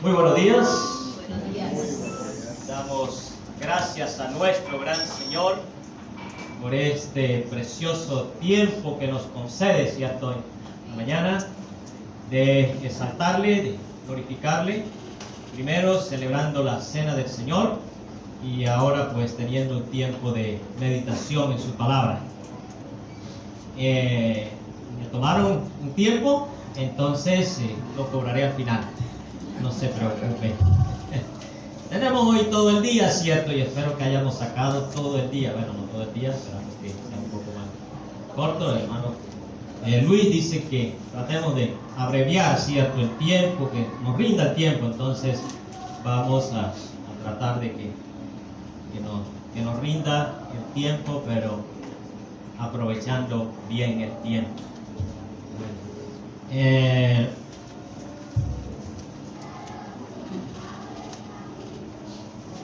Muy buenos días. Buenos días. Damos gracias a nuestro gran Señor por este precioso tiempo que nos concede, ¿cierto?, en la mañana, de exaltarle, de glorificarle, primero celebrando la cena del Señor y ahora pues teniendo un tiempo de meditación en su palabra. Me tomaron un tiempo, entonces lo cobraré al final, no se preocupen. Tenemos hoy todo el día, ¿cierto? Y espero que hayamos sacado todo el día. Bueno, no todo el día, esperamos que sea un poco más corto. El hermano Luis dice que tratemos de abreviar, ¿cierto?, el tiempo, que nos rinda el tiempo. Entonces vamos a tratar de que nos rinda el tiempo, pero aprovechando bien el tiempo.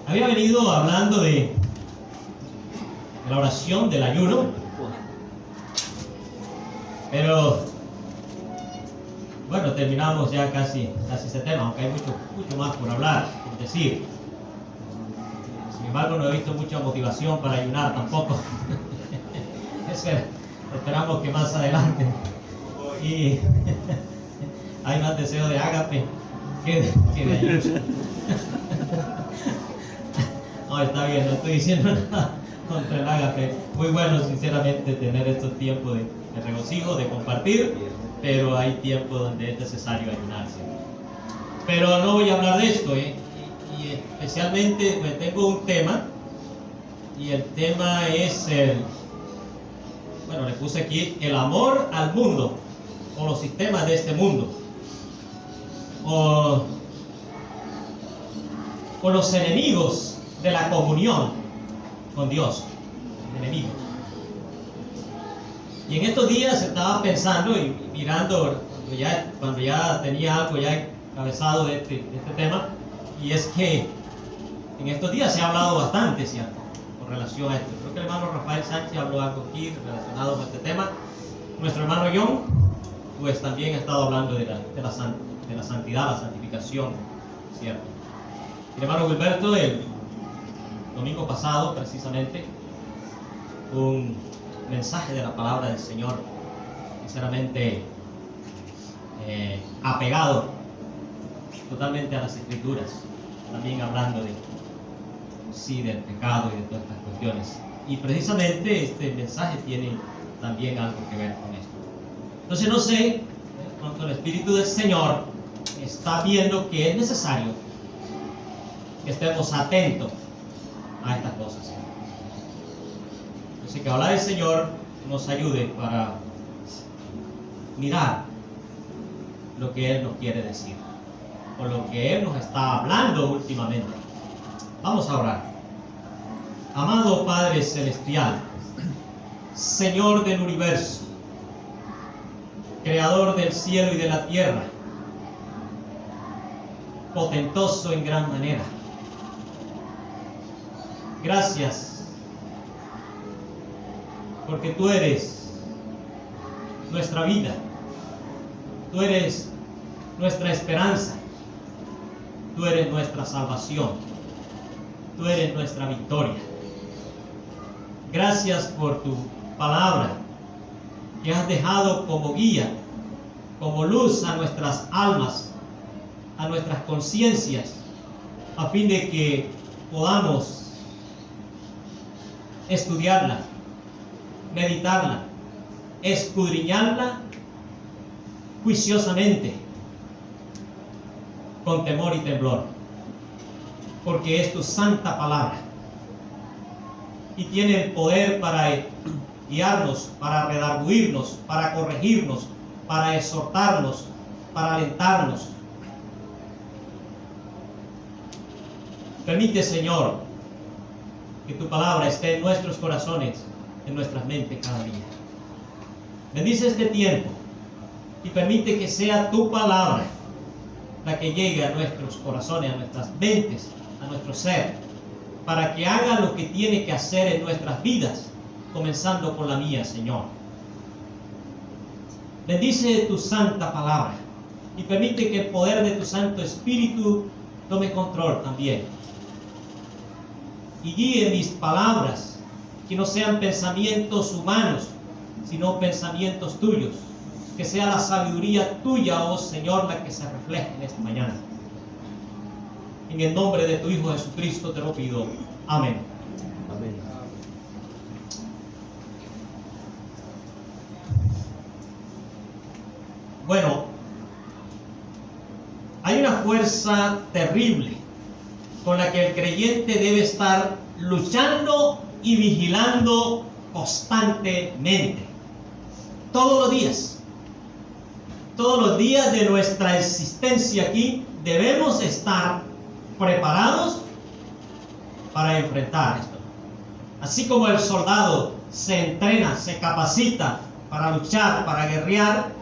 Había venido hablando de la oración del ayuno, pero bueno, terminamos ya casi ese tema, aunque hay mucho más por hablar, por decir. Sin embargo, no he visto mucha motivación para ayunar tampoco. Esperamos que más adelante y hay más deseo de ágape que de ayuno. No, está bien, no estoy diciendo nada contra el ágape. Muy bueno, sinceramente, tener estos tiempos de regocijo, de compartir, pero hay tiempos donde es necesario ayunarse. Pero no voy a hablar de esto, y especialmente pues, tengo un tema, y el tema es le puse aquí, el amor al mundo, o los sistemas de este mundo, o los enemigos de la comunión con Dios, enemigos. Y en estos días estaba pensando y mirando, cuando ya tenía algo ya encabezado de este tema, y es que en estos días se ha hablado bastante, ¿cierto?, con relación a esto. Creo que el hermano Rafael Sánchez habló algo aquí relacionado con este tema. Nuestro hermano John, pues también ha estado hablando de la santidad, la santificación, ¿cierto? El hermano Gilberto, el domingo pasado, precisamente, un mensaje de la palabra del Señor, sinceramente apegado totalmente a las Escrituras, también hablando del pecado y de todas estas cuestiones. Y precisamente este mensaje tiene también algo que ver con esto. Entonces no sé, cuando el Espíritu del Señor está viendo que es necesario que estemos atentos a estas cosas. Así que ojalá el Señor nos ayude para mirar lo que Él nos quiere decir, o lo que Él nos está hablando últimamente. Vamos a orar. Amado Padre Celestial, Señor del universo, Creador del cielo y de la tierra, potentoso en gran manera, gracias, porque tú eres nuestra vida, tú eres nuestra esperanza, tú eres nuestra salvación, tú eres nuestra victoria. Gracias por tu palabra que has dejado como guía, como luz a nuestras almas, a nuestras conciencias, a fin de que podamos estudiarla, meditarla, escudriñarla juiciosamente, con temor y temblor, porque es tu santa palabra y tiene el poder para guiarnos, para redarguirnos, para corregirnos, para exhortarnos, para alentarnos. Permite, Señor, que tu palabra esté en nuestros corazones, en nuestras mentes cada día. Bendice este tiempo y permite que sea tu palabra la que llegue a nuestros corazones, a nuestras mentes, a nuestro ser, para que haga lo que tiene que hacer en nuestras vidas, comenzando por la mía, Señor. Bendice tu santa palabra y permite que el poder de tu Santo Espíritu tome control también. Y guíe mis palabras, que no sean pensamientos humanos, sino pensamientos tuyos. Que sea la sabiduría tuya, oh Señor, la que se refleje en esta mañana. En el nombre de tu Hijo Jesucristo te lo pido. Amén. Amén. Bueno, hay una fuerza terrible con la que el creyente debe estar luchando y vigilando constantemente. Todos los días. Todos los días de nuestra existencia aquí debemos estar preparados para enfrentar esto. Así como el soldado se entrena, se capacita para luchar, para guerrear,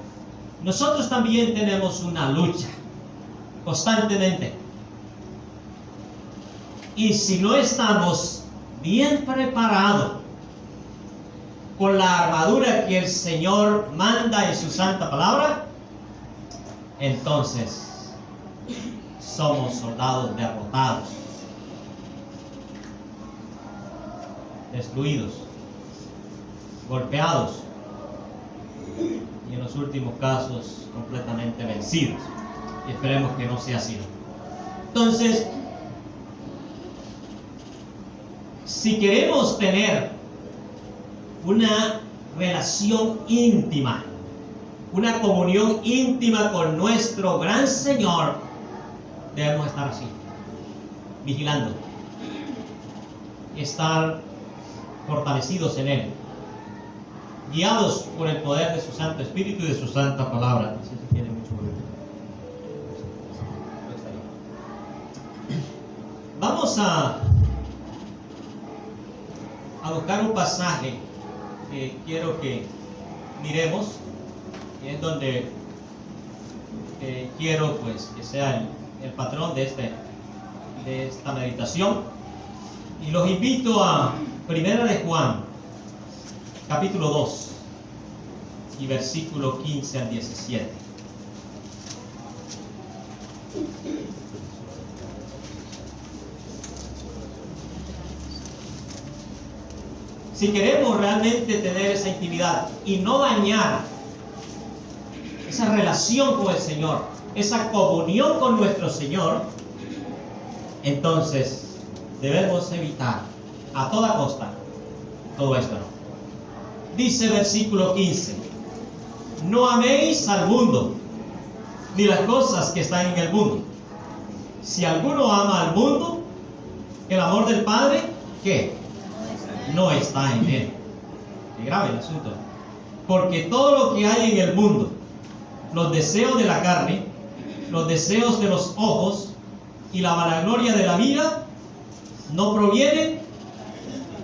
nosotros también tenemos una lucha constantemente. Y si no estamos bien preparados con la armadura que el Señor manda en su santa palabra, entonces somos soldados derrotados, destruidos, golpeados y en los últimos casos completamente vencidos. Y esperemos que no sea así. Entonces, si queremos tener una relación íntima, una comunión íntima con nuestro gran Señor, debemos estar así, vigilando, estar fortalecidos en Él, guiados por el poder de su Santo Espíritu y de su Santa Palabra. No sé si tiene mucho volumen. Vamos a buscar un pasaje que quiero que miremos, y es donde quiero pues que sea el patrón de esta meditación, y los invito a Primera de Juan, capítulo 2 y versículo 15 al 17. Si queremos realmente tener esa intimidad y no dañar esa relación con el Señor, esa comunión con nuestro Señor, entonces debemos evitar a toda costa todo esto. Dice versículo 15: no améis al mundo, ni las cosas que están en el mundo. Si alguno ama al mundo, el amor del Padre, ¿qué? No está en él. Qué grave el asunto. Porque todo lo que hay en el mundo, los deseos de la carne, los deseos de los ojos y la vanagloria de la vida, no provienen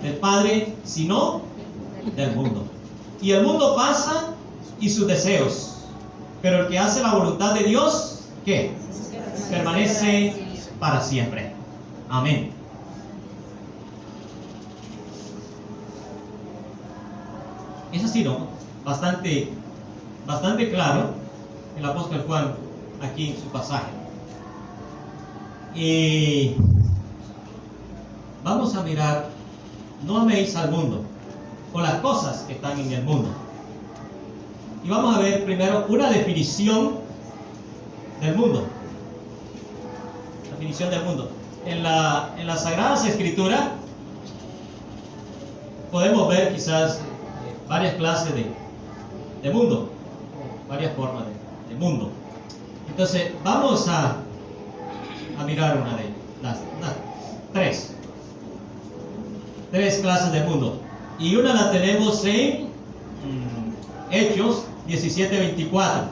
del Padre, sino del mundo. Y el mundo pasa y sus deseos, pero el que hace la voluntad de Dios, ¿qué? Permanece para siempre. Amén. Es así, ¿no? Bastante claro el apóstol Juan aquí en su pasaje. Y vamos a mirar: no améis al mundo o las cosas que están en el mundo. Y vamos a ver primero una definición del mundo. Definición del mundo. En las Sagradas Escrituras podemos ver quizás varias clases de mundo, varias formas de mundo. Entonces vamos a mirar una de las tres clases de mundo, y una la tenemos en Hechos 17:24.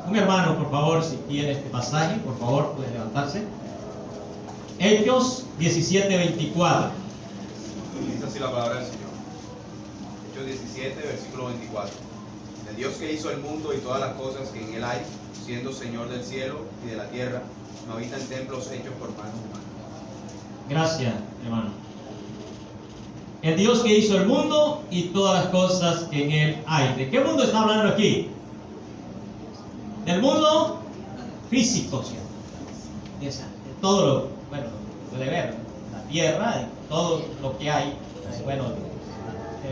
Un hermano, por favor, si tiene este pasaje, por favor, puede levantarse. Hechos 17:24. Dice así la palabra del Señor. Hechos 17, versículo 24. El Dios que hizo el mundo y todas las cosas que en él hay, siendo Señor del cielo y de la tierra, no habita en templos hechos por manos humanas. Gracias, hermano. El Dios que hizo el mundo y todas las cosas que en él hay. ¿De qué mundo está hablando aquí? del mundo físico, ¿cierto? Todo lo, bueno, puede ver, la tierra, todo lo que hay, bueno,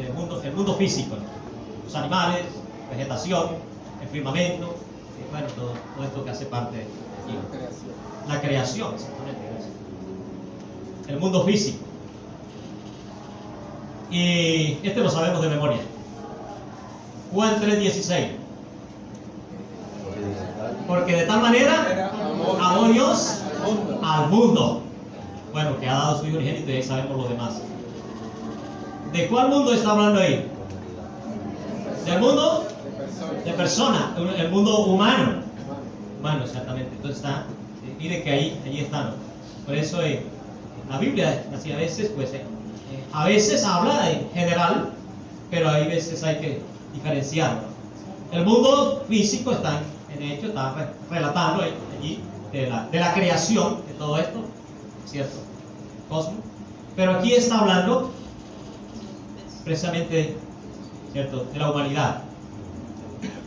el mundo físico, ¿no? Los animales, vegetación, el firmamento, bueno, todo esto que hace parte de aquí. La creación, exactamente. El mundo físico. Y este lo sabemos de memoria. Juan 3:16. Porque de tal manera amó Dios al mundo. Bueno, que ha dado su Hijo unigénito y ahí sabemos lo demás. ¿De cuál mundo está hablando ahí? ¿Del mundo? De persona, el mundo humano. Humano, exactamente. Entonces está, mire que ahí está, ¿no? Por eso la Biblia, así a veces, pues, a veces habla en general, pero hay veces hay que diferenciarlo. El mundo físico está, de hecho, está relatando allí de la creación de todo esto, ¿cierto? Cosmos. Pero aquí está hablando precisamente, ¿cierto?, de la humanidad.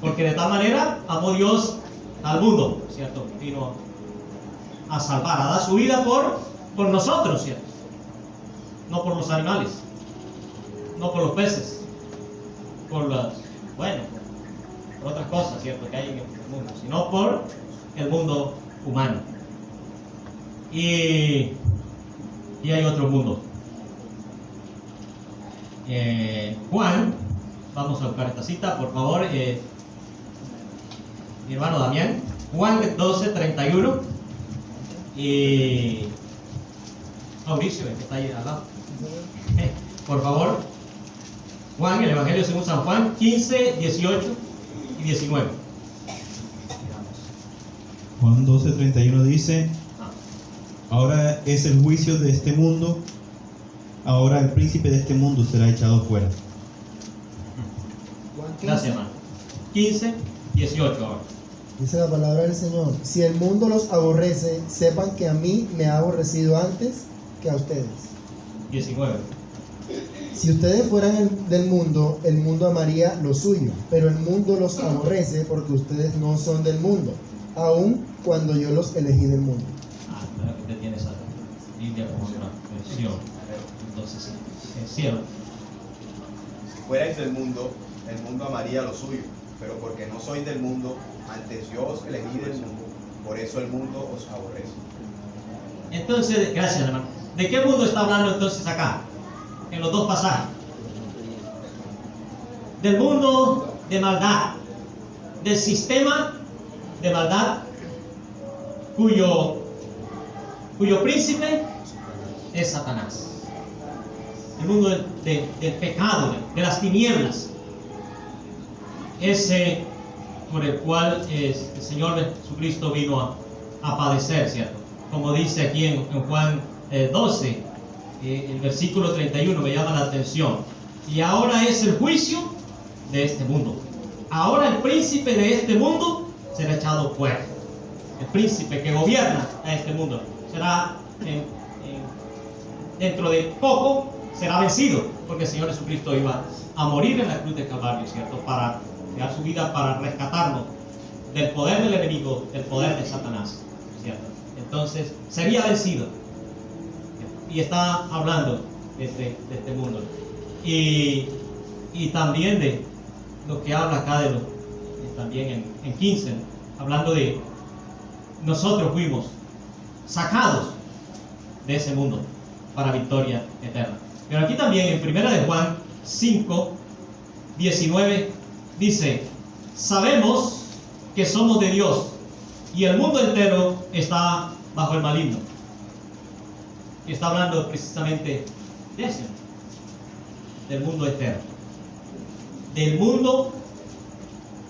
Porque de tal manera amó Dios al mundo, ¿cierto? Vino a salvar, a dar su vida por nosotros, ¿cierto? No por los animales, no por los peces, por las, bueno, por otras cosas, ¿cierto?, que hay en el mundo, sino por el mundo humano. Y hay otro mundo. Juan, vamos a buscar esta cita, por favor, mi hermano Damián. Juan 12:31. Y Mauricio, que está ahí al lado. Por favor, Juan, el Evangelio según San Juan 15, 18 y 19. Juan 12:31 dice: ahora es el juicio de este mundo, ahora el príncipe de este mundo será echado fuera. Gracias, hermano. 15, 18 ahora. Dice la palabra del Señor: si el mundo los aborrece, sepan que a mí me ha aborrecido antes que a ustedes. 19. Si ustedes fueran del mundo, el mundo amaría lo suyo, pero el mundo los aborrece porque ustedes no son del mundo, aun cuando yo los elegí del mundo. Claro que usted tiene esa Biblia como una versión. Entonces, es cierto. Si fuerais del mundo, el mundo amaría lo suyo, pero porque no sois del mundo, antes yo os elegí del mundo, por eso el mundo os aborrece. Entonces, gracias, hermano. ¿De qué mundo está hablando entonces acá? En los dos pasajes. Del mundo de maldad, del sistema de maldad cuyo príncipe es Satanás. El mundo del pecado, de las tinieblas. Ese por el cual el Señor Jesucristo vino a padecer, ¿cierto? Como dice aquí en Juan 12, el versículo 31 me llama la atención. Y ahora es el juicio de este mundo. Ahora el príncipe de este mundo será echado fuera. El príncipe que gobierna a este mundo será dentro de poco será vencido, porque el Señor Jesucristo iba a morir en la cruz de Calvario, ¿cierto? Para dar su vida para rescatarnos del poder del enemigo, del poder de Satanás, ¿cierto? Entonces sería vencido. Y está hablando de este mundo. Y también de lo que habla acá también en 15, hablando de nosotros fuimos sacados de ese mundo para victoria eterna. Pero aquí también en 1 de Juan 5, 19 dice: sabemos que somos de Dios y el mundo entero está bajo el maligno. Y está hablando precisamente de eso, del mundo entero, del mundo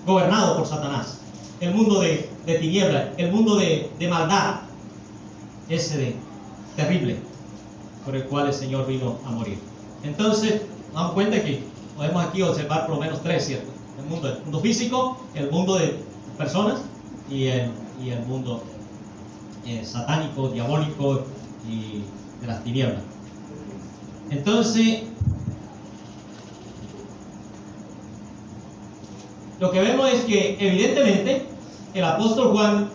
gobernado por Satanás, el mundo de tinieblas, el mundo de maldad, ese terrible por el cual el Señor vino a morir. Entonces, damos cuenta que podemos aquí observar por lo menos tres, ¿cierto? El mundo físico, el mundo de personas y el mundo satánico, diabólico y de las tinieblas. Entonces, lo que vemos es que evidentemente el apóstol Juan,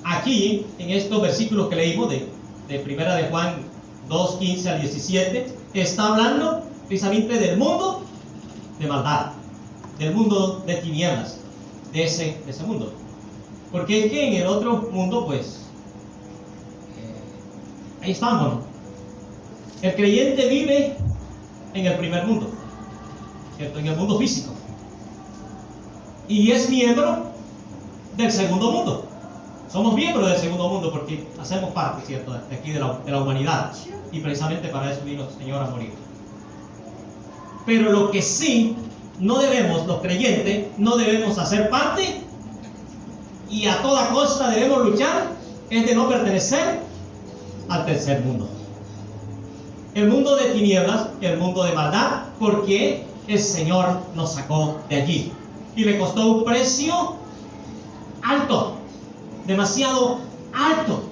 aquí, en estos versículos que leímos de Primera de Juan 2, 15 al 17, está hablando precisamente del mundo de maldad, del mundo de tinieblas, de ese mundo. Porque es que en el otro mundo, pues, ahí estamos, ¿no? El creyente vive en el primer mundo, ¿cierto? En el mundo físico. Y es miembro del segundo mundo. Somos miembros del segundo mundo porque hacemos parte, ¿cierto?, de aquí de la humanidad. Y precisamente para eso vino el Señor a morir. Pero lo que sí no debemos, los creyentes, no debemos hacer parte y a toda costa debemos luchar, es de no pertenecer al tercer mundo. El mundo de tinieblas, el mundo de maldad, porque el Señor nos sacó de allí. Y le costó un precio alto, demasiado alto.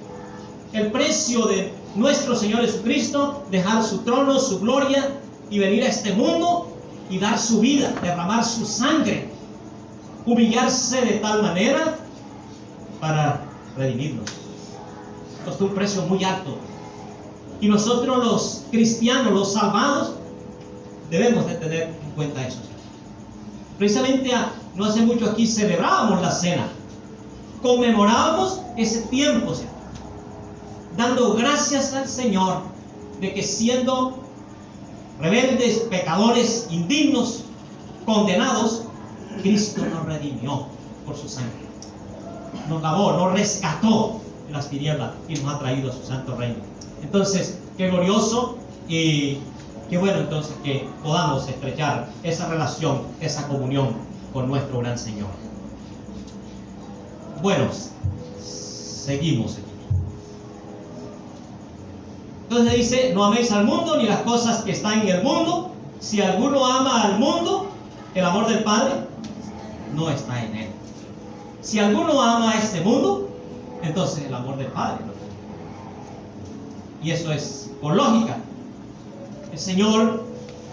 El precio de nuestro Señor Jesucristo, dejar su trono, su gloria y venir a este mundo y dar su vida, derramar su sangre, humillarse de tal manera para redimirnos. Costó un precio muy alto. Y nosotros los cristianos, los salvados, debemos de tener en cuenta eso. Precisamente no hace mucho aquí celebrábamos la cena, conmemorábamos ese tiempo, ¿cierto?, dando gracias al Señor de que siendo rebeldes, pecadores, indignos, condenados, Cristo nos redimió por su sangre, nos lavó, nos rescató de las tinieblas y nos ha traído a su santo reino. Entonces, qué glorioso y qué bueno entonces que podamos estrechar esa relación, esa comunión con nuestro gran Señor. Bueno, seguimos aquí. Entonces dice, no améis al mundo ni las cosas que están en el mundo. Si alguno ama al mundo, el amor del Padre no está en él. Si alguno ama a este mundo, entonces el amor del Padre no. Y eso es por lógica. El Señor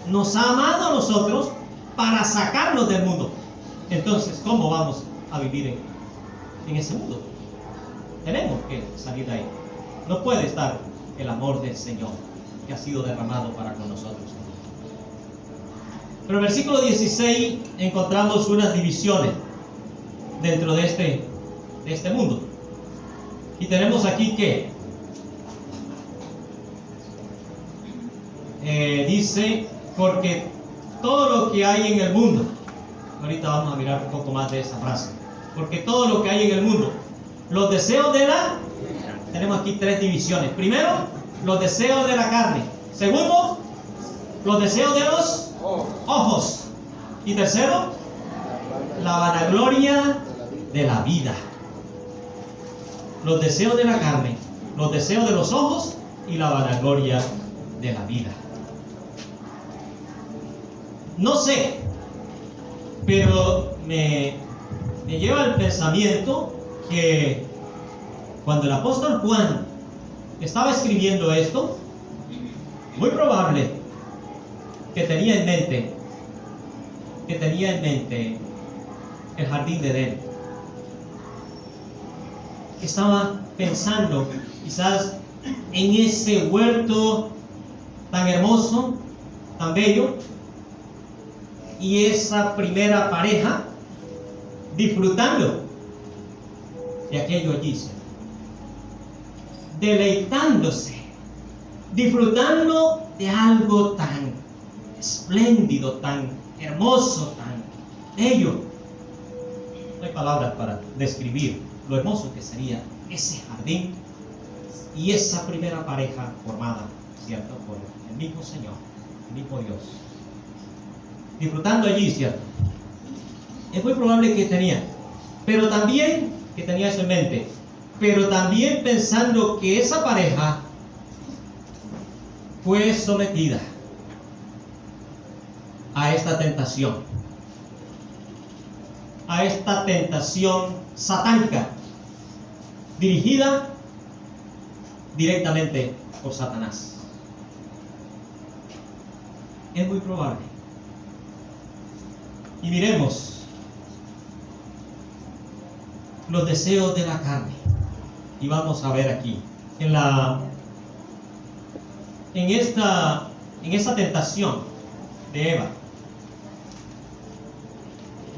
nos ha amado a nosotros para sacarnos del mundo. Entonces, ¿cómo vamos a vivir en ese mundo? Tenemos que salir de ahí. No puede estar el amor del Señor que ha sido derramado para con nosotros. Pero en el versículo 16 encontramos unas divisiones dentro de este mundo. Y tenemos aquí que dice, porque todo lo que hay en el mundo, ahorita vamos a mirar un poco más de esa frase, porque todo lo que hay en el mundo, los deseos de tenemos aquí tres divisiones. Primero, los deseos de la carne. Segundo, los deseos de los ojos. Y tercero, la vanagloria de la vida. Los deseos de la carne, los deseos de los ojos y la vanagloria de la vida. No sé, pero me lleva el pensamiento que cuando el apóstol Juan estaba escribiendo esto, muy probable que tenía en mente el jardín de Edén. Estaba pensando quizás en ese huerto tan hermoso, tan bello, y esa primera pareja disfrutando de aquello allí, deleitándose, disfrutando de algo tan espléndido, tan hermoso, tan bello. No hay palabras para describir lo hermoso que sería ese jardín y esa primera pareja formada, ¿cierto?, por el mismo Señor, el mismo Dios, disfrutando allí, ¿cierto? Es muy probable que tenía eso en mente, pero también pensando que esa pareja fue sometida a esta tentación satánica, dirigida directamente por Satanás. Es muy probable. Y miremos los deseos de la carne. Y vamos a ver aquí, en esta tentación de Eva,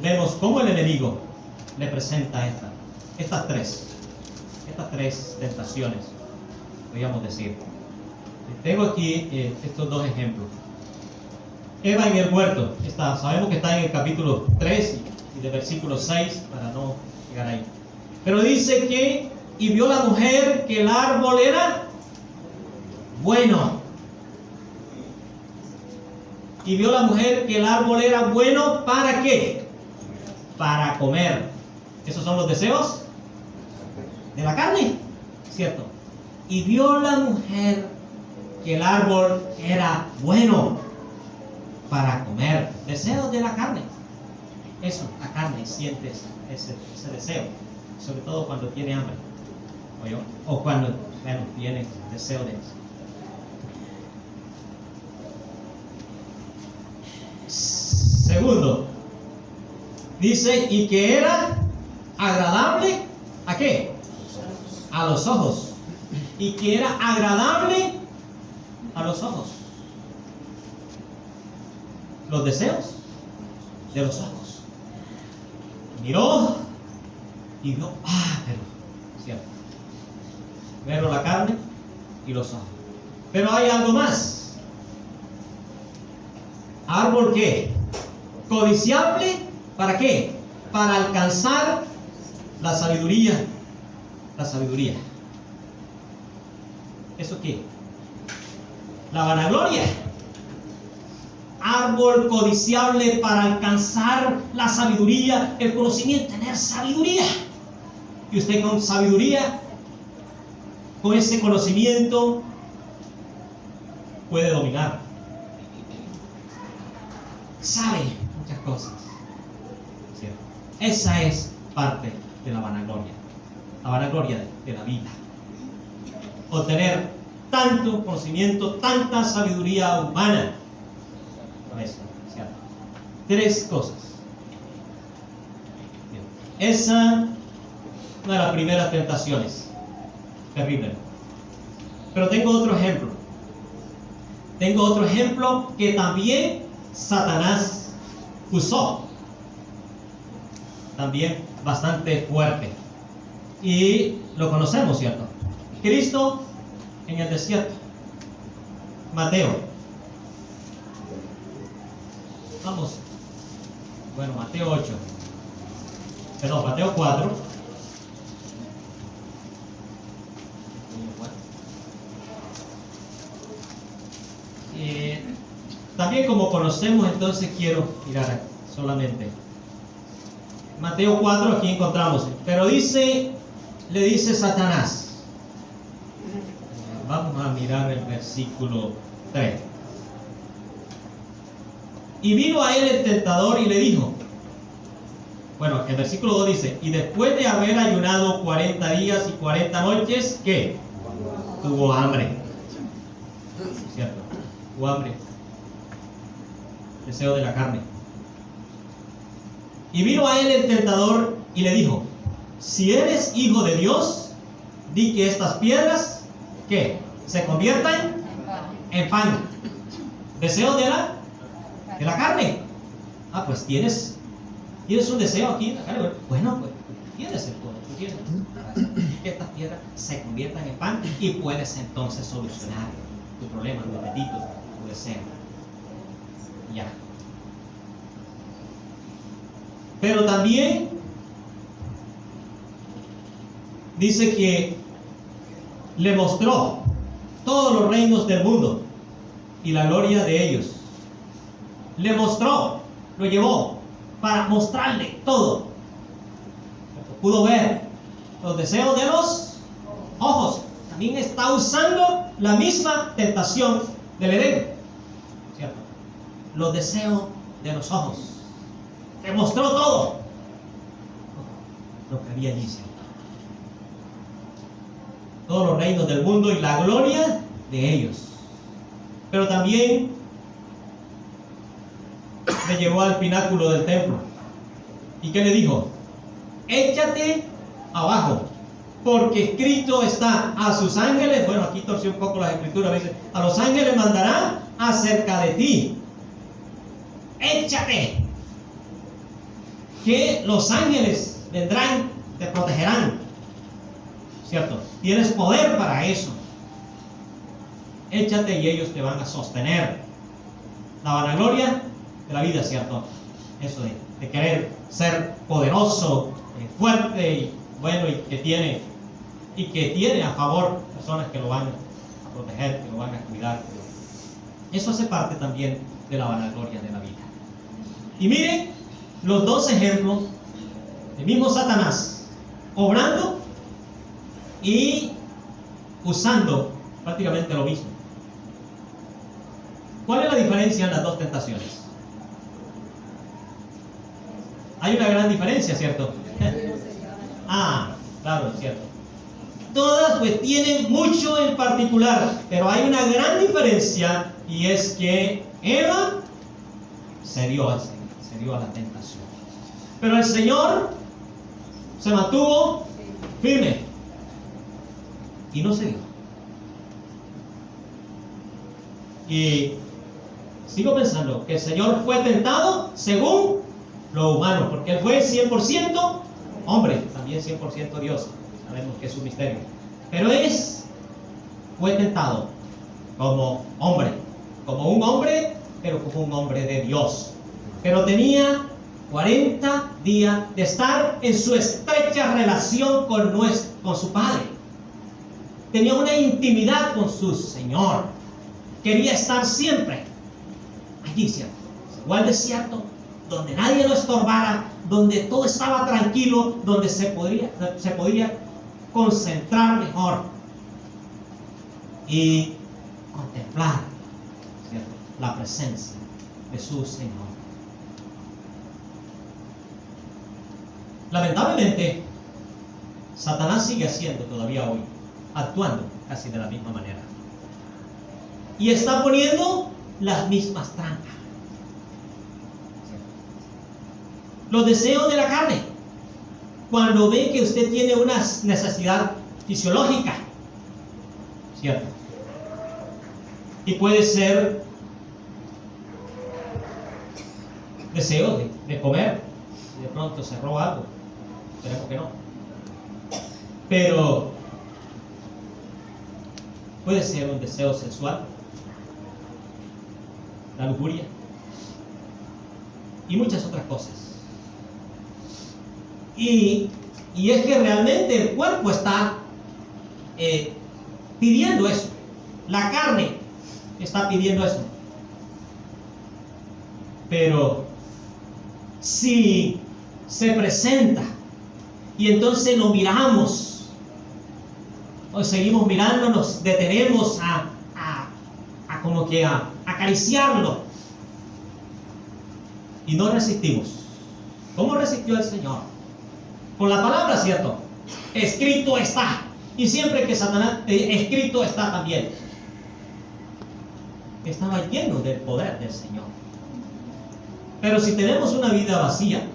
vemos cómo el enemigo le presenta estas tres tentaciones, podríamos decir. Tengo aquí estos dos ejemplos. Eva en el huerto, sabemos que está en el capítulo 3 y de versículo 6, para no llegar ahí. Pero dice que, y vio la mujer que el árbol era bueno. Y vio la mujer que el árbol era bueno, ¿para qué? Para comer. ¿Esos son los deseos de la carne? ¿Cierto? Y vio la mujer que el árbol era bueno para comer. Deseos de la carne. Eso, la carne siente ese deseo. Sobre todo cuando tiene hambre. O cuando tiene deseo de eso. Segundo, dice, y que era agradable, ¿a qué? A los ojos. Y que era agradable a los ojos. Los deseos de los ojos. Miró y vio, cierto. Pero la carne y los ojos. Pero hay algo más. ¿Árbol qué? Codiciable, ¿para qué? Para alcanzar la sabiduría. La sabiduría. ¿Eso qué? La vanagloria. Árbol codiciable para alcanzar la sabiduría, el conocimiento, tener sabiduría. Y usted con sabiduría, con ese conocimiento, puede dominar. Sabe muchas cosas. ¿Cierto? Esa es parte de la vanagloria. La vanagloria de la vida. Obtener tanto conocimiento, tanta sabiduría humana. Eso, ¿cierto? Tres cosas. Bien. Esa es una de las primeras tentaciones. Terrible. Pero tengo otro ejemplo. Tengo otro ejemplo que también Satanás usó. También bastante fuerte. Y lo conocemos, ¿cierto? Cristo en el desierto. Mateo. Vamos. Bueno, Mateo 8. Perdón, Mateo 4. También como conocemos, entonces quiero mirar solamente. Mateo 4, aquí encontramos. Pero le dice Satanás. Vamos a mirar el versículo 3. Y vino a él el tentador y le dijo. Bueno, el versículo 2 dice, y después de haber ayunado 40 días y 40 noches, ¿qué? Tuvo hambre. ¿Cierto? Tuvo hambre. Deseo de la carne. Y vino a él el tentador y le dijo, si eres hijo de Dios, di que estas piedras, ¿qué? Se conviertan en pan. Deseo de la carne. Pues tienes un deseo aquí en la carne. Bueno, pues tienes el poder, tú tienes que estas piedras se conviertan en pan y puedes entonces solucionar tu problema, tu apetito, tu deseo. Ya. Pero también dice que le mostró todos los reinos del mundo y la gloria de ellos. Le mostró, lo llevó para mostrarle todo. Pudo ver los deseos de los ojos. También está usando la misma tentación del Edén, ¿cierto? Los deseos de los ojos. Le mostró todo lo que había allí, ¿cierto? Todos los reinos del mundo y la gloria de ellos. Pero también le llevó al pináculo del templo. ¿Y qué le dijo? Échate abajo. Porque escrito está: a sus ángeles, bueno, aquí torció un poco las escrituras, dice: a los ángeles mandará acerca de ti. Échate. Que los ángeles vendrán, te protegerán. ¿Cierto? Tienes poder para eso. Échate y ellos te van a sostener. La vanagloria de la vida, ¿cierto? Eso de querer ser poderoso, fuerte y bueno, y que tiene a favor personas que lo van a proteger, que lo van a cuidar. Eso hace parte también de la vanagloria de la vida. Y miren los dos ejemplos del mismo Satanás, obrando y usando prácticamente lo mismo. ¿Cuál es la diferencia en las dos tentaciones? Hay una gran diferencia, ¿cierto? Claro, es cierto. Todas pues tienen mucho en particular, pero hay una gran diferencia, y es que Eva se dio a la tentación. Pero el Señor se mantuvo firme y no se dio. Y sigo pensando que el Señor fue tentado según lo humano, porque Él fue 100% hombre, también 100% Dios. Sabemos que es un misterio. Pero fue tentado como hombre, como un hombre, pero como un hombre de Dios. Pero tenía 40 días de estar en su estrecha relación con su Padre. Tenía una intimidad con su Señor. Quería estar siempre allí, ¿cierto? Igual desierto, donde nadie lo estorbara, donde todo estaba tranquilo, donde se podía concentrar mejor y contemplar, ¿cierto?, la presencia de su Señor. Lamentablemente, Satanás sigue haciendo todavía hoy, actuando casi de la misma manera, y está poniendo las mismas trampas. Los deseos de la carne, cuando ve que usted tiene una necesidad fisiológica, ¿cierto? Y puede ser deseo de comer, y de pronto se roba algo, esperemos que no. Pero puede ser un deseo sexual, la lujuria y muchas otras cosas. Y es que realmente el cuerpo está pidiendo eso. La carne está pidiendo eso. Pero si se presenta y entonces lo miramos, o seguimos mirando, nos detenemos a como que a acariciarlo y no resistimos. ¿Cómo resistió el Señor? Con la palabra, ¿cierto? Escrito está. Y siempre que Satanás, escrito está también. Estaba lleno del poder del Señor. Pero si tenemos una vida vacía,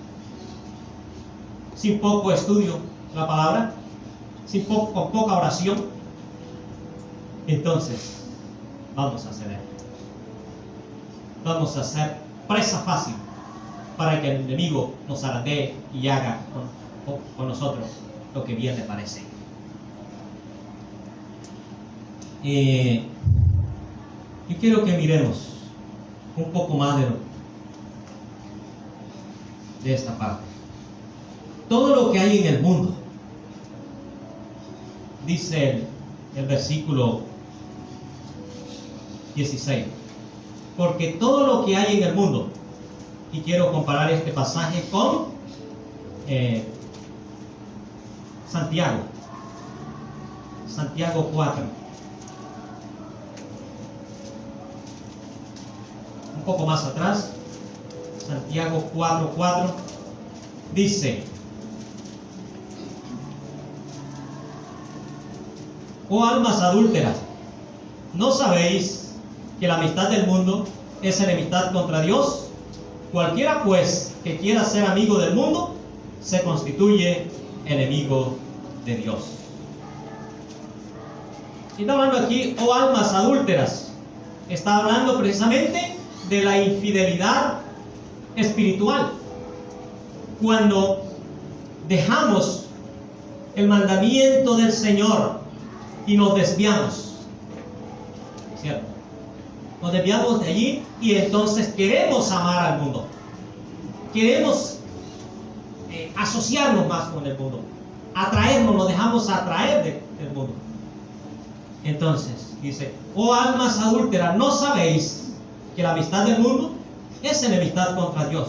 sin poco estudio de la palabra, con poca oración, entonces vamos a ceder. Vamos a ser presa fácil para que el enemigo nos zarandee y haga con nosotros lo que bien le parece. Yo quiero que miremos un poco más de esta parte. Todo lo que hay en el mundo, dice el versículo 16, porque todo lo que hay en el mundo, y quiero comparar este pasaje con Santiago 4, un poco más atrás, Santiago 4:4 dice: oh almas adúlteras, ¿no sabéis que la amistad del mundo es enemistad contra Dios? Cualquiera pues que quiera ser amigo del mundo se constituye enemigo de Dios. Y está hablando aquí, oh almas adúlteras. Está hablando precisamente de la infidelidad espiritual. Cuando dejamos el mandamiento del Señor y nos desviamos, ¿cierto? Nos desviamos de allí y entonces queremos amar al mundo. Queremos asociarnos más con el mundo. Atraernos, nos dejamos atraer del mundo. Entonces, dice, oh almas adúlteras, ¿no sabéis que la amistad del mundo es enemistad contra Dios?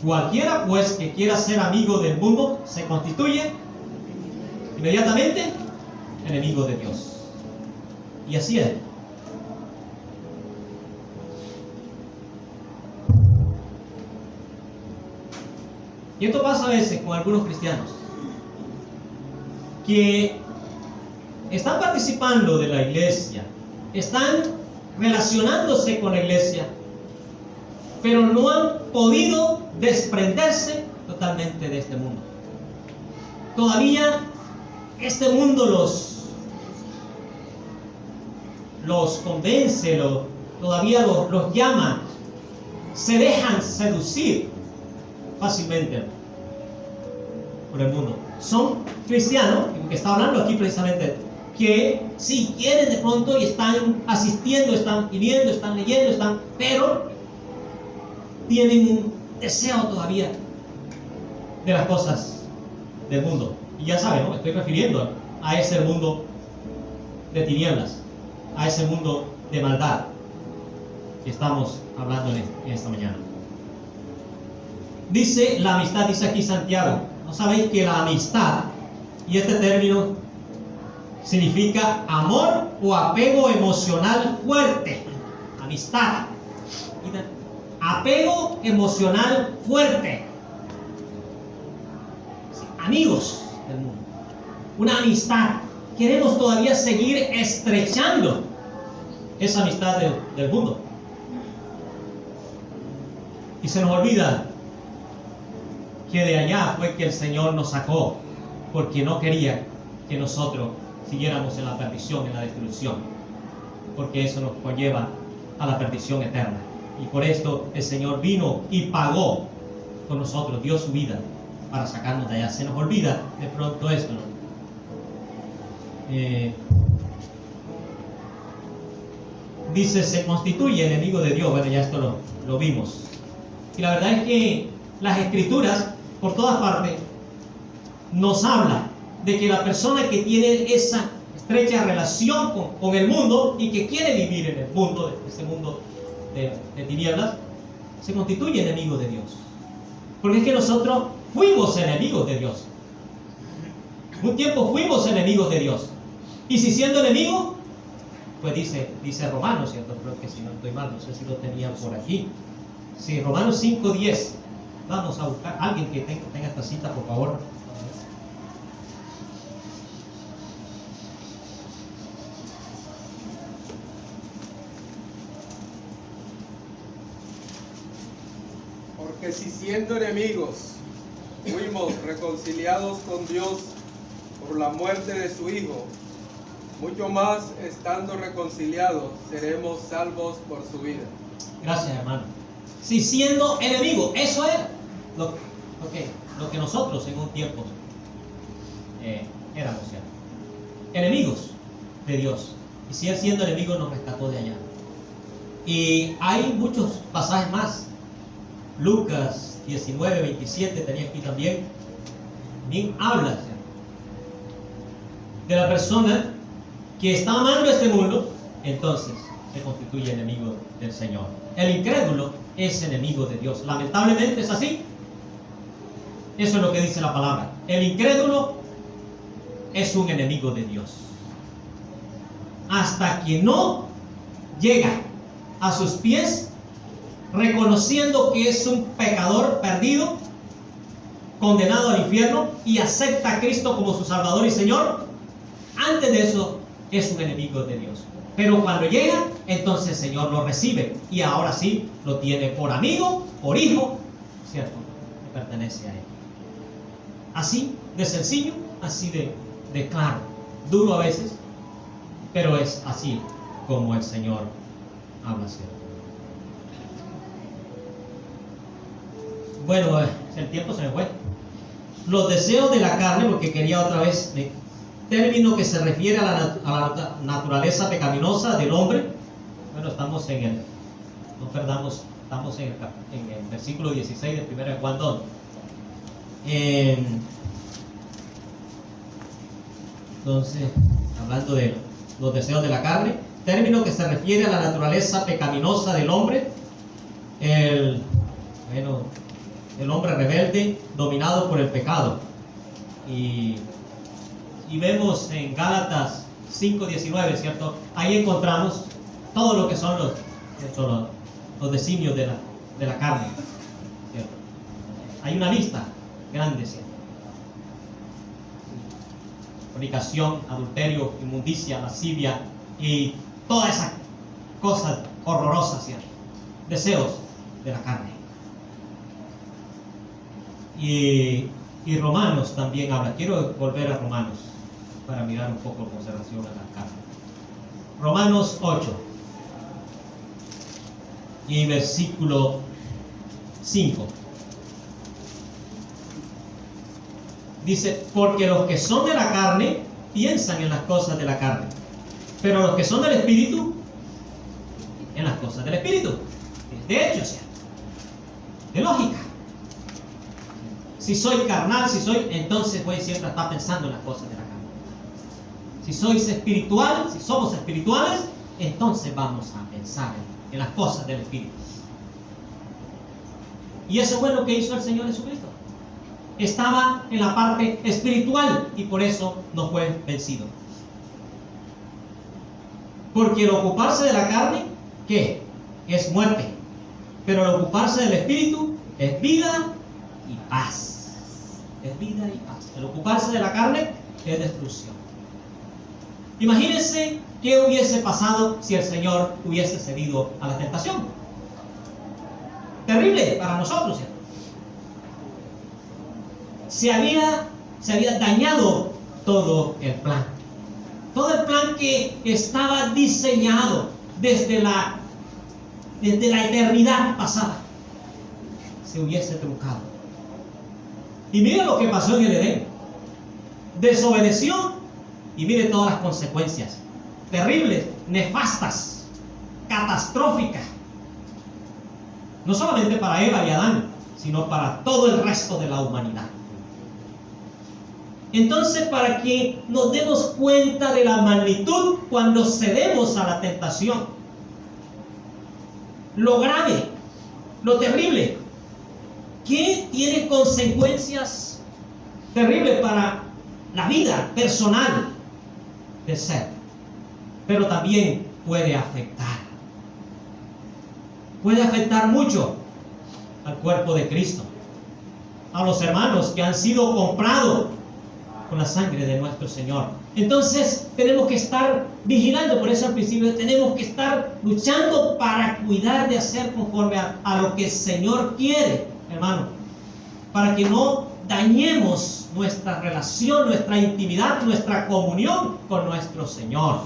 Cualquiera pues que quiera ser amigo del mundo se constituye inmediatamente enemigo de Dios. Y así es. Y esto pasa a veces con algunos cristianos que están participando de la iglesia, están relacionándose con la iglesia, pero no han podido desprenderse totalmente de este mundo. Todavía este mundo los convence, todavía los llama, se dejan seducir fácilmente por el mundo. Son cristianos, que está hablando aquí precisamente, que si quieren de pronto y están asistiendo, están viniendo, están leyendo, pero tienen un deseo todavía de las cosas del mundo. Y ya saben, ¿no? Me estoy refiriendo a ese mundo de tinieblas, a ese mundo de maldad que estamos hablando en esta mañana. Dice la amistad, dice aquí Santiago, ¿no sabéis que la amistad, y este término significa amor o apego emocional fuerte? Amistad, apego emocional fuerte. Sí, amigos del mundo, una amistad. Queremos todavía seguir estrechando esa amistad del mundo. Y se nos olvida que de allá fue que el Señor nos sacó, porque no quería que nosotros siguiéramos en la perdición, en la destrucción, porque eso nos conlleva a la perdición eterna. Y por esto el Señor vino y pagó con nosotros, dio su vida para sacarnos de allá. Se nos olvida de pronto esto, ¿no? Dice, se constituye enemigo de Dios. Bueno, ya esto lo vimos. Y la verdad es que las Escrituras, por todas partes, nos habla de que la persona que tiene esa estrecha relación con el mundo y que quiere vivir en el mundo, ese mundo de tinieblas, se constituye enemigo de Dios. Porque es que nosotros fuimos enemigos de Dios. Un tiempo fuimos enemigos de Dios. Y si siendo enemigo, pues dice Romanos, ¿cierto? Creo que si no estoy mal, no sé si lo tenían por aquí. Sí, Romanos 5:10. Vamos a buscar a alguien que tenga esta cita, por favor. Porque si siendo enemigos fuimos reconciliados con Dios por la muerte de su Hijo, mucho más estando reconciliados seremos salvos por su vida. Gracias, hermano. Si siendo enemigo, eso es lo que nosotros en un tiempo éramos, ¿cierto? Enemigos de Dios. Y si Él siendo enemigo nos rescató de allá. Y hay muchos pasajes más. Lucas 19:27 tenía aquí también. Bien habla, ¿cierto?, de la persona que está amando este mundo, entonces se constituye enemigo del Señor. El incrédulo es enemigo de Dios. Lamentablemente es así. Eso es lo que dice la palabra. El incrédulo es un enemigo de Dios. Hasta que no llega a sus pies reconociendo que es un pecador perdido, condenado al infierno, y acepta a Cristo como su Salvador y Señor, antes de eso es un enemigo de Dios. Pero cuando llega, entonces el Señor lo recibe y ahora sí lo tiene por amigo, por hijo, ¿cierto? Que pertenece a Él. Así de sencillo, así de claro, duro a veces, pero es así como el Señor habla siempre. Bueno, el tiempo se me fue. Los deseos de la carne, porque quería otra vez, término que se refiere a la naturaleza pecaminosa del hombre. Bueno, estamos en el, no perdamos, estamos en el versículo 16 de 1 de Juan 2. Entonces, hablando de los deseos de la carne, término que se refiere a la naturaleza pecaminosa del hombre, el hombre rebelde dominado por el pecado. Y vemos en Gálatas 5:19, ¿cierto? Ahí encontramos todo lo que son los designios de la carne, ¿cierto? Hay una lista grande, ¿cierto? Fornicación, adulterio, inmundicia, lascivia y todas esas cosas horrorosas, ¿cierto? Deseos de la carne. Y Romanos también habla. Quiero volver a Romanos para mirar un poco con relación a la carne. Romanos 8 y versículo 5. Dice, porque los que son de la carne piensan en las cosas de la carne, pero los que son del Espíritu, en las cosas del Espíritu. De hecho, ¿cierto? De lógica. Si soy carnal, entonces voy siempre a estar pensando en las cosas de la carne. Si sois espiritual, si somos espirituales, entonces vamos a pensar en las cosas del Espíritu. Y eso fue lo que hizo el Señor Jesucristo. Estaba en la parte espiritual y por eso no fue vencido. Porque el ocuparse de la carne, ¿qué? Es muerte. Pero el ocuparse del Espíritu es vida y paz. Es vida y paz. El ocuparse de la carne es destrucción. Imagínense qué hubiese pasado si el Señor hubiese cedido a la tentación. Terrible para nosotros, ¿cierto? Se había dañado todo el plan. Todo el plan que estaba diseñado desde la eternidad pasada se hubiese truncado. Y mire lo que pasó en el Edén. Desobedeció y mire todas las consecuencias. Terribles, nefastas, catastróficas. No solamente para Eva y Adán, sino para todo el resto de la humanidad. Entonces, para que nos demos cuenta de la magnitud cuando cedemos a la tentación, lo grave, lo terrible, que tiene consecuencias terribles para la vida personal del ser, pero también puede afectar mucho al cuerpo de Cristo, a los hermanos que han sido comprados con la sangre de nuestro Señor. Entonces tenemos que estar vigilando. Por eso al principio tenemos que estar luchando para cuidar de hacer conforme a lo que el Señor quiere, hermano, para que no dañemos nuestra relación, nuestra intimidad, nuestra comunión con nuestro Señor.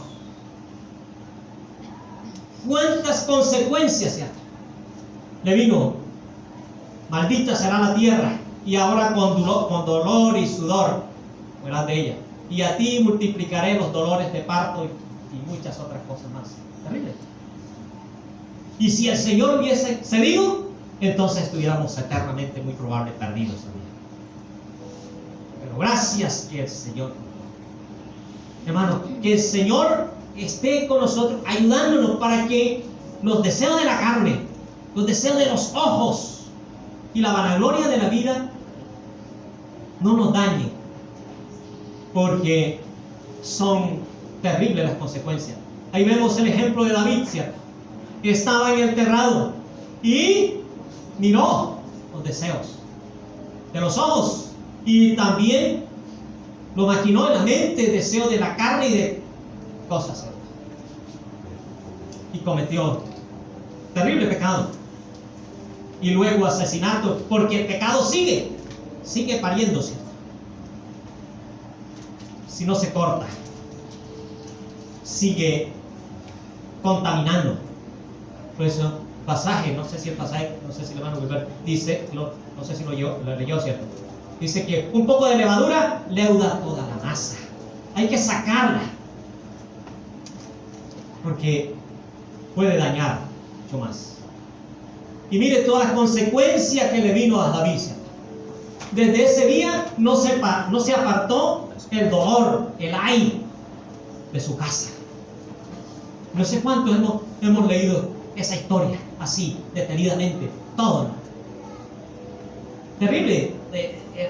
¿Cuántas consecuencias le vino? Maldita será la tierra, y ahora con dolor y sudor fuera de ella, y a ti multiplicaré los dolores de parto y muchas otras cosas más. Terrible. Y si el Señor hubiese cedido, entonces estuviéramos eternamente muy probable perdidos. Pero gracias que el Señor, hermano, que el Señor esté con nosotros, ayudándonos para que los deseos de la carne, los deseos de los ojos y la vanagloria de la vida no nos dañen, porque son terribles las consecuencias. Ahí vemos el ejemplo de David, ¿cierto? Estaba en el terrado y miró los deseos de los ojos y también lo maquinó en la mente, el deseo de la carne y de cosas, ¿cierto? Y cometió terrible pecado y luego asesinato, porque el pecado sigue pariéndose. si no se corta, sigue contaminando. Por eso, pasaje, no sé si el hermano Wilber dice, no sé si lo leyó, ¿cierto? Dice que un poco de levadura leuda toda la masa. Hay que sacarla, porque puede dañar mucho más. Y mire todas las consecuencias que le vino a David, ¿cierto? Desde ese día no se apartó el dolor, el ay de su casa. No sé cuántos hemos leído esa historia así, detenidamente, todo, ¿no? Terrible,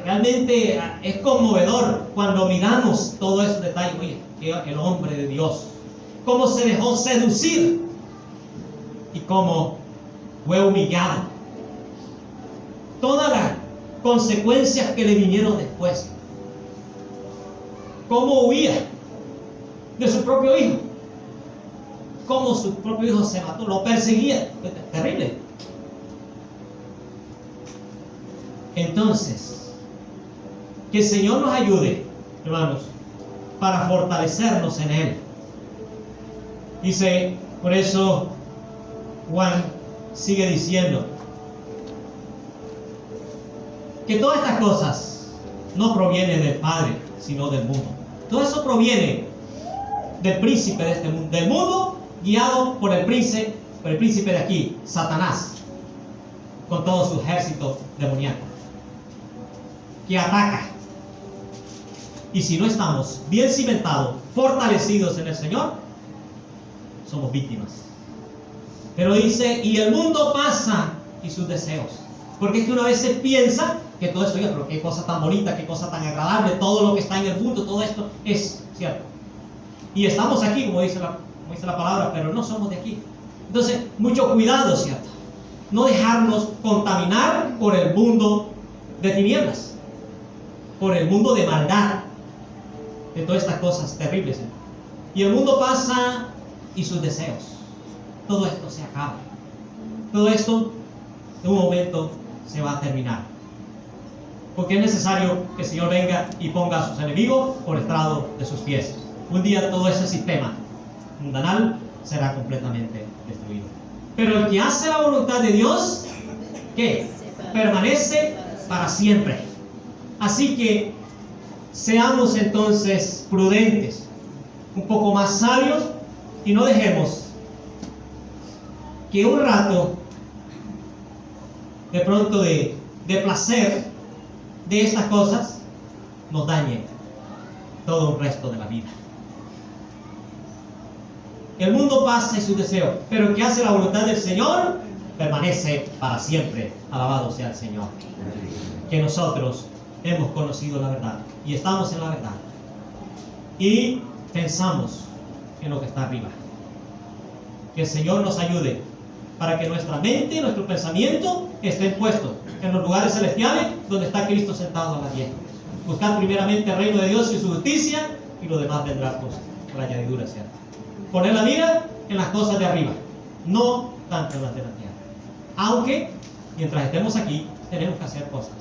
realmente es conmovedor cuando miramos todo esos detalles. Oye, que el hombre de Dios, cómo se dejó seducir y cómo fue humillado. Todas las consecuencias que le vinieron después. Cómo huía de su propio hijo. Cómo su propio hijo se mató, lo perseguía. Terrible. Entonces, que el Señor nos ayude, hermanos, para fortalecernos en Él. Dice, por eso Juan sigue diciendo que todas estas cosas no provienen del Padre, sino del mundo. Todo eso proviene del príncipe de este mundo, del mundo guiado por el príncipe de aquí, Satanás, con todo su ejército demoníaco, que ataca. Y si no estamos bien cimentados, fortalecidos en el Señor, somos víctimas. Pero dice, y el mundo pasa y sus deseos. Porque es que uno a veces piensa que todo esto, pero qué cosa tan bonita, qué cosa tan agradable, todo lo que está en el mundo, todo esto es cierto. Y estamos aquí, como dice la palabra, pero no somos de aquí. Entonces, mucho cuidado, ¿cierto? No dejarnos contaminar por el mundo de tinieblas, por el mundo de maldad, de todas estas cosas terribles, ¿cierto? Y el mundo pasa y sus deseos. Todo esto se acaba. Todo esto, en un momento, se va a terminar. Porque es necesario que el Señor venga y ponga a sus enemigos por estrado de sus pies. Un día todo ese sistema mundanal será completamente destruido. Pero el que hace la voluntad de Dios, ¿qué? Permanece para siempre. Así que seamos entonces prudentes, un poco más sabios, y no dejemos que un rato de pronto de placer de estas cosas nos dañe todo el resto de la vida. El mundo pasa y sus deseos, pero el que hace la voluntad del Señor permanece para siempre. Alabado sea el Señor. Que nosotros hemos conocido la verdad y estamos en la verdad y pensamos en lo que está arriba. Que el Señor nos ayude para que nuestra mente y nuestro pensamiento estén puestos en los lugares celestiales donde está Cristo sentado a la diestra. Buscar primeramente el reino de Dios y su justicia, y lo demás vendrá por añadidura, ¿cierto? Poner la mira en las cosas de arriba, no tanto en las de la tierra. Aunque mientras estemos aquí tenemos que hacer cosas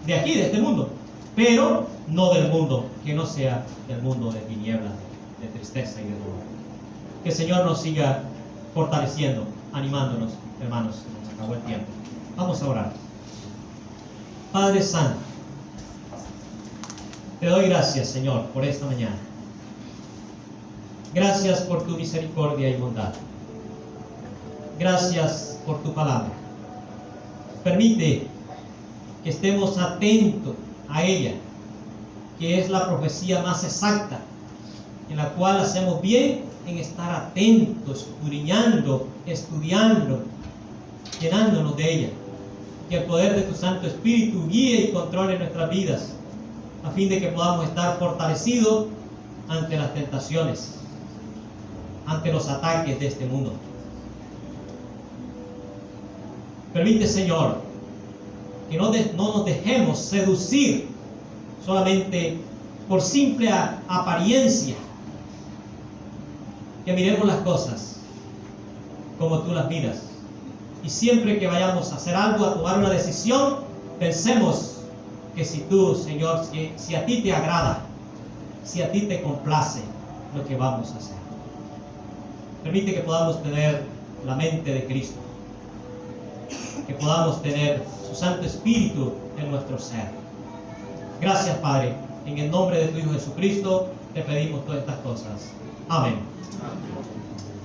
de aquí, de este mundo, pero no del mundo que no sea del mundo de tinieblas, de tristeza y de dolor. Que el Señor nos siga fortaleciendo, animándonos, hermanos. Nos acabó el tiempo. Vamos a orar. Padre Santo, te doy gracias, Señor, por esta mañana. Gracias por tu misericordia y bondad. Gracias por tu palabra. Permite que estemos atentos a ella, que es la profecía más exacta, en la cual hacemos bien en estar atentos, escudriñando, estudiando, llenándonos de ella. Que el poder de tu Santo Espíritu guíe y controle nuestras vidas, a fin de que podamos estar fortalecidos ante las tentaciones, ante los ataques de este mundo. Permite, Señor, que no nos dejemos seducir solamente por simple apariencia, que miremos las cosas como tú las miras, y siempre que vayamos a hacer algo, a tomar una decisión, pensemos que si tú, Señor, si a ti te agrada, si a ti te complace lo que vamos a hacer. Permite que podamos tener la mente de Cristo, que podamos tener su Santo Espíritu en nuestro ser. Gracias, Padre. En el nombre de tu Hijo Jesucristo te pedimos todas estas cosas. Amén. Amén.